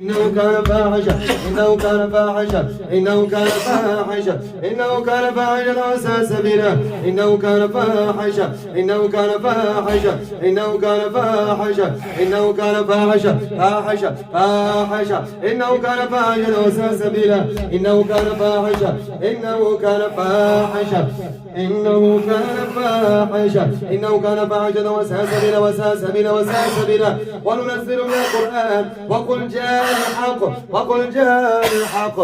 إنه كان فاحشة إنه كان فاحشة إنه كان فاحشة إنه كان فاحشة وساء سبيلا إنه كان فاحشة إنه كان فاحشة إنه كان فاحشة إنه كان فاحشة فاحشة فاحشة إنه كان فاحشة وساء سبيلا إنه كان فاحشة إنه كان فاحشة إنه كان فاحشة إنه كان فاحشة وساء سبيلا وساء سبيلا وساء سبيلا وننزل من القرآن وقل جاء الحق وقل جاء الحق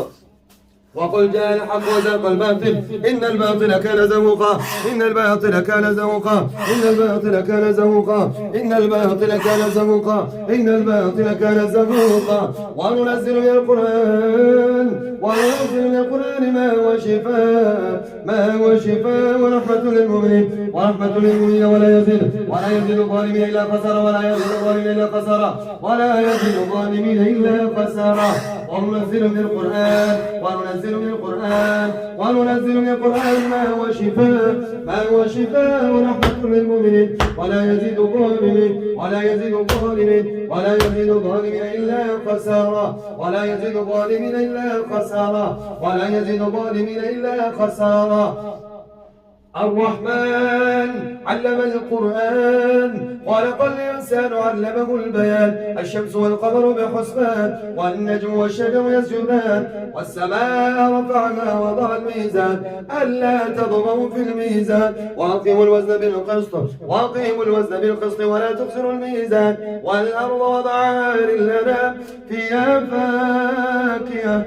وقل جاء الحق وزهق الباطل إن الباطل كان زهوقا إن الباطل كان زهوقا إن الباطل كان زهوقا إن الباطل كان زهوقا إن الباطل كان زهوقا وننزل من القرآن ما هو شفاء ورحمة للمؤمنين ولا يزيد الظالمين إلا خسارا ولا يزيد الظالمين إلا خسارا وننزل من القرآن ما هو شفاء ورحمة للمؤمنين ولا يزيد الظالمين إلا خسارا الرحمن علم القرآن خلق الإنسان علمه البيان الشمس والقمر بحسبان والنجم والشجر يسجدان والسماء رفعها وضع الميزان ألا تطغوا في الميزان وأقيموا الوزن بالقسط ولا تخسروا الميزان والأرض وضعها للأنام فيها فاكهة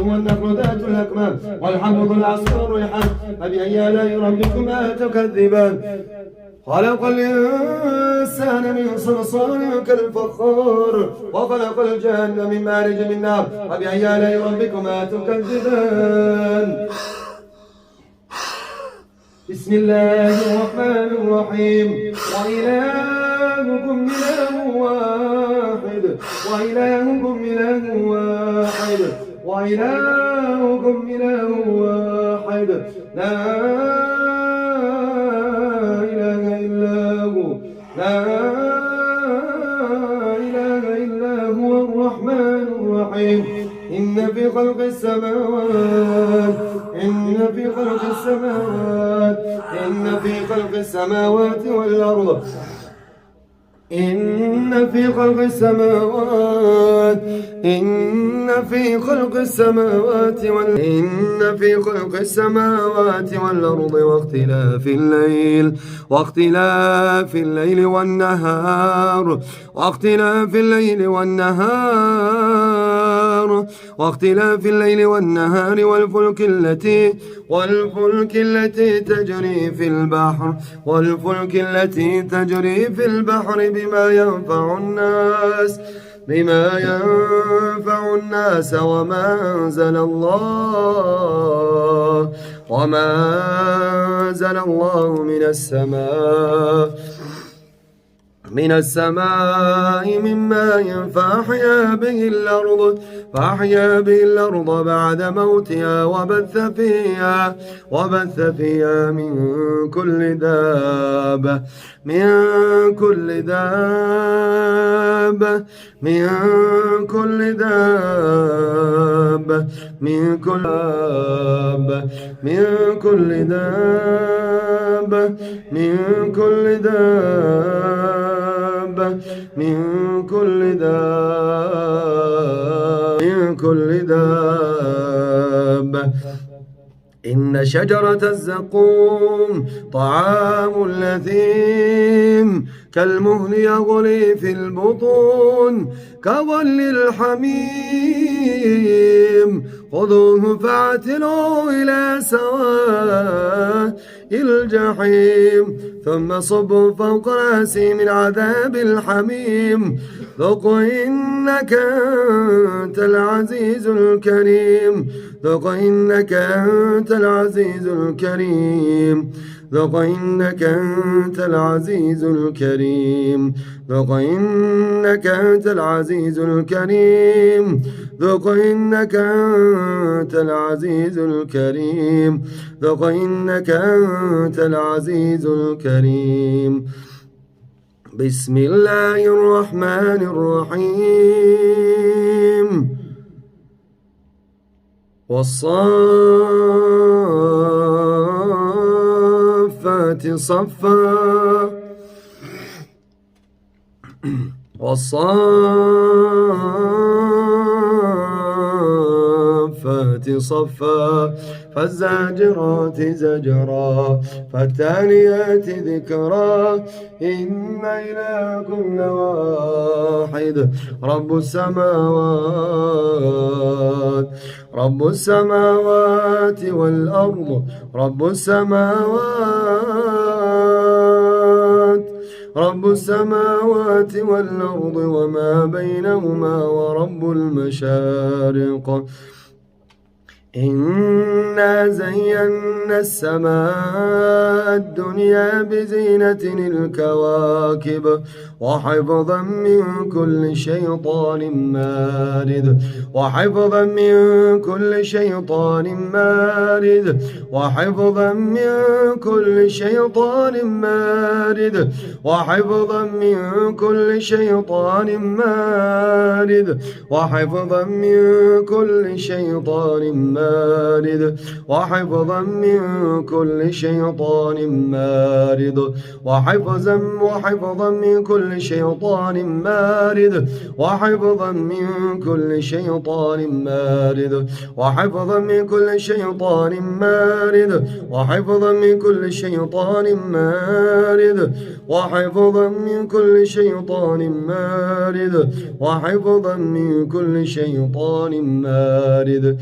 والنخل ذات الأكمام والحب العصفور الريحان فبأي آلاء ربكما تكذبان خلق الإنسان من صلصال كالفخار وخلق الجنة من مارج من نار فبأي آلاء ربكما تكذبان بسم الله الرحمن الرحيم وإلهكم إله واحد لا إله إلا هو الرحمن الرحيم إن في خلق السماوات والأرض إن في خلق السماوات والأرض واختلاف الليل والنهار والفلك التي تجري في البحر بما ينفع الناس وما أنزل الله من السماء من ماء فأحيا به الأرض بعد موتها وبث فيها من كل دابة إن شجرة الزقوم طعام الأثيم كالمهل يغلي في البطون كغل الحميم خذوه فاعتلوه إلى سواء الجحيم ثم صبوا فوق رأسه من عذاب الحميم ذق إنك أنت العزيز الكريم ذق إنك أنت العزيز الكريم ذق إنك أنت العزيز الكريم ذق إنك أنت العزيز الكريم ذق إنك أنت العزيز الكريم ذق إنك أنت العزيز الكريم بسم الله الرحمن الرحيم والصافات صفا والصافات صفا فالزاجرات زجرا فالتاليات ذكرا إن إلهكم لواحد رب السماوات والأرض رب السماوات والأرض وما بينهما ورب المشارق إنا زينا السماء الدنيا بزينة الكواكب وحفظا من كل شيطان مارد وحفظا من كل شيطان مارد وحفظا من كل شيطان مارد وحفظا من كل شيطان مارد وحفظا من كل شيطان مارد وحفظا من كل شيطان مارد وحفظا من كل شيطان مارد وحفظا من كل شيطان مارد وحفظا من كل شيطان مارد وحفظا من كل شيطان مارد وحفظا من كل شيطان مارد وحفظا من كل شيطان مارد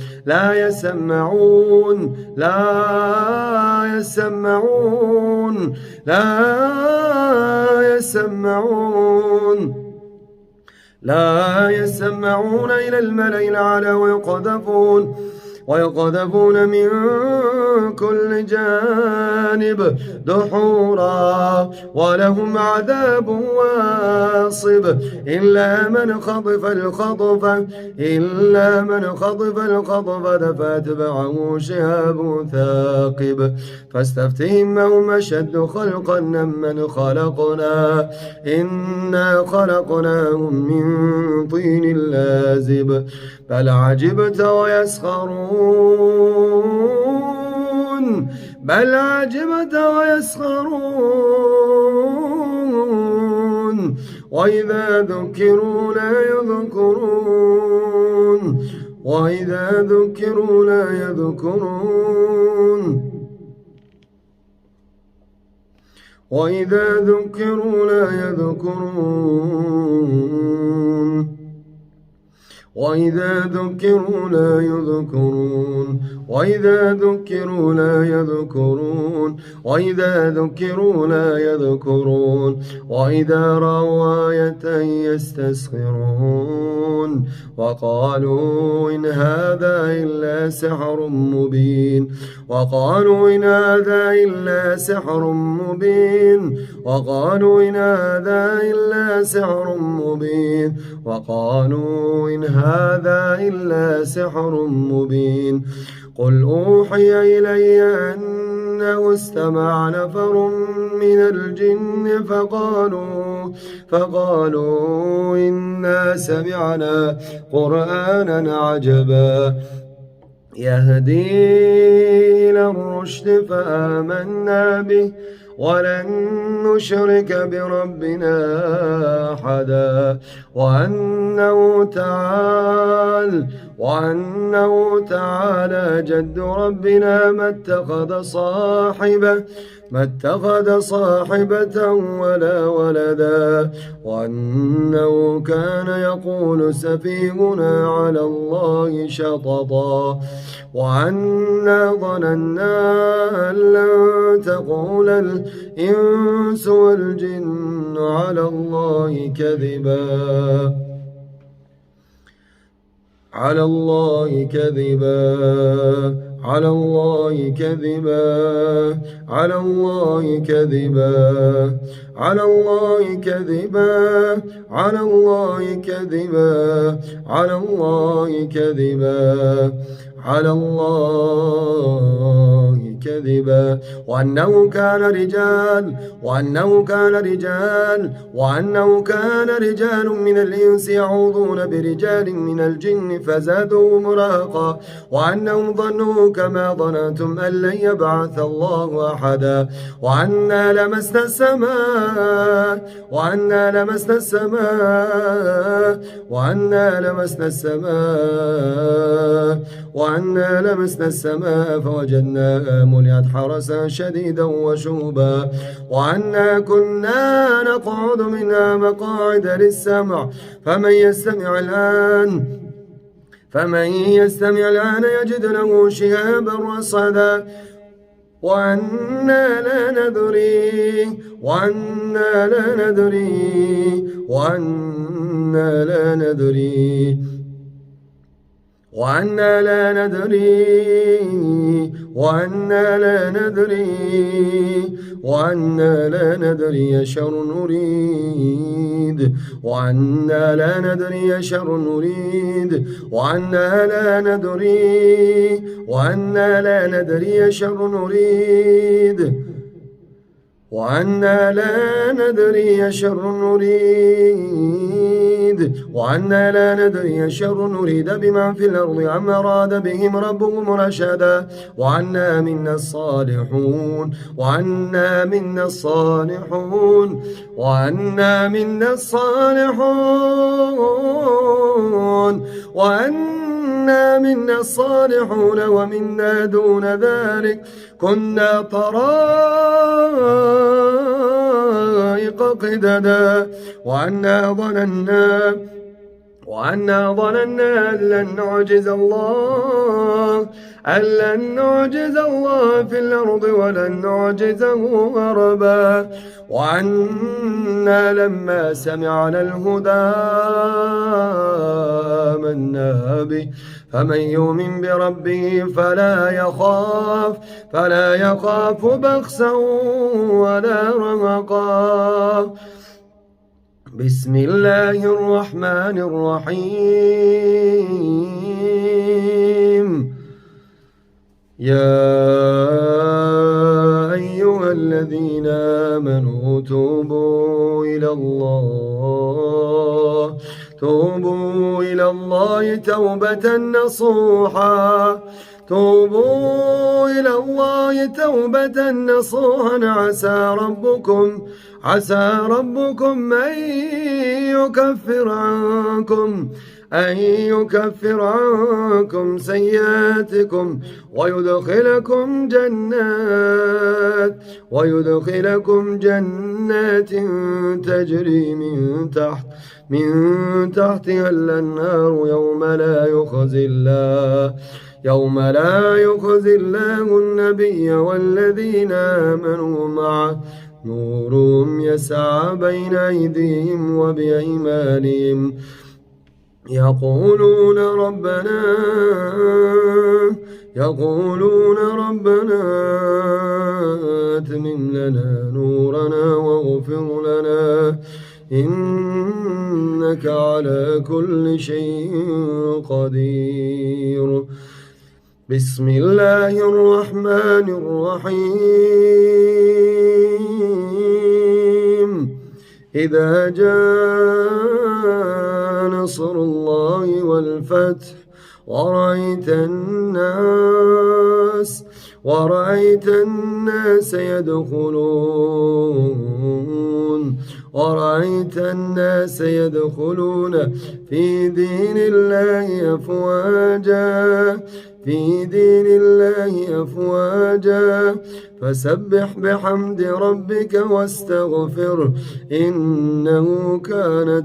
لا يسمعون إلى الملأ الأعلى ويقذفون من كل جانب دحورا ولهم عذاب واصب إلا من خطف الخطفة فاتبعه شهاب ثاقب فاستفتهم هم أشد خلقا ممن خلقنا إنا خلقناهم من طين لازب بل عجبت ويسخرون وإذا ذكروا لا يذكرون وإذا رأوا آية يستسخرون وقالوا إن هذا إلا سحر مبين وقالوا إن هذا إلا سحر مبين وقالوا إن هذا إلا سحر مبين وقالوا إن هذا إلا سحر مبين قل أوحي إلي أنه استمع نفر من الجن فقالوا إنا سمعنا قرآنا عجبا يهدي إلى الرشد فآمنا به ولن نشرك بربنا أحدا وأنه تعالى جد ربنا ما اتخذ صاحبة ولا ولدا وأنه كان يقول سفيهنا على الله شططا وأنا ظننا أن لن تقول الإنس والجن على الله كذبا على الله كذبا على الله كذبا على الله كذبا على الله كذبا على الله كذبا وأنه كان رجال من الإنس يعوذون برجال من الجن فزادوهم رهقا وأنهم ظنوا كما ظننتم أن لن يبعث الله أحدا وأنا لمسنا السماء فوجدناها ملئت حرسا شديدا وشوبا وأنا كنا نقعد منها مقاعد للسمع فمن يستمع الآن يجد له شهابا رصدا وأنا لا ندري شر نريد بمن في الأرض أم أراد بهم ربهم رشدا وأنا منا الصالحون ومنا دون ذلك كنا طرائق قددا وأنا ظننا أن لن نعجز الله في الأرض ولن نعجزه هربا وأنا لما سمعنا الهدى آمنا به فمن يؤمن بربه فلا يخاف بخسا ولا رهقا بسم الله الرحمن الرحيم يا أيها الذين آمنوا توبوا إلى الله توبة نصوحا عسى ربكم أن يكفر عنكم سيئاتكم ويدخلكم جنات تجري من تحتها الأنهار يوم لا يخزي الله النبي والذين آمنوا معه نورهم يسعى بين أيديهم وبأيمانهم يقولون ربنا أتمم لنا نورنا واغفر لنا إنك على كل شيء قدير بسم الله الرحمن الرحيم إذا جاء نصر الله والفتح ورأيت الناس يدخلون في دين الله أفواجا فسبح بحمد ربك واستغفره إنه كان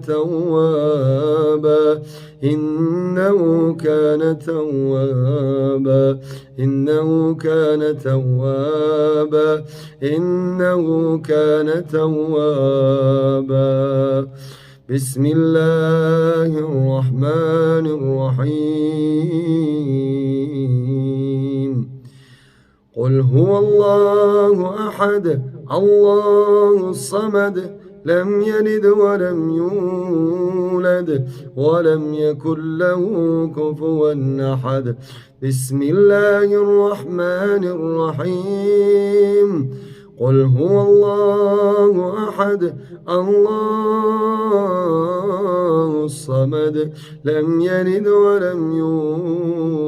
توابا بسم الله الرحمن الرحيم قل هو الله أحد الله الصمد لم يلد ولم يولد ولم يكن له كفوا أحد. بسم الله الرحمن الرحيم. قل هو الله أحد الله الصمد لم يلد ولم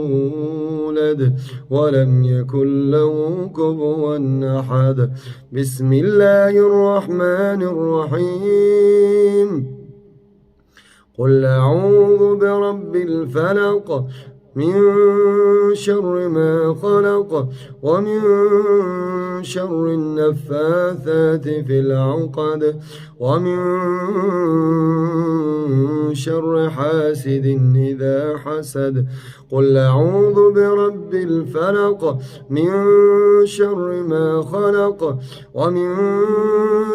يولد ولم يكن له كفوا أحد. بسم الله الرحمن الرحيم. قل أعوذ برب الفلق من شر ما خلق ومن شر النفاثات في العقد ومن شر حاسد إذا حسد. قل أعوذ برب الفلق من شر ما خلق ومن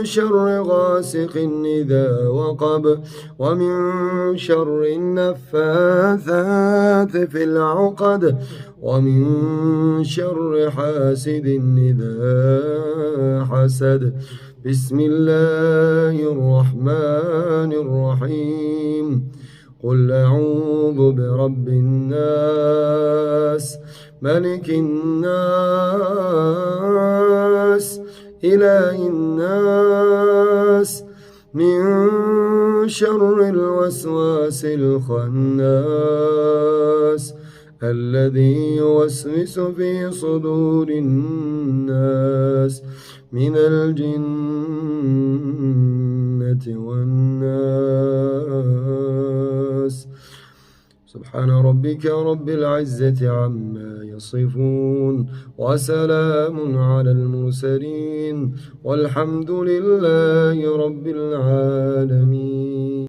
شر غاسق إذا وقب ومن شر النفاثات في العقد ومن شر حاسد إذا حسد. بسم الله الرحمن الرحيم. قل أعوذ برب الناس ملك الناس إله الناس من شر الوسواس الخناس الذي يوسوس في صدور الناس من الجنة والناس. سبحان ربك رب العزة عما يصفون وسلام على المرسلين والحمد لله رب العالمين.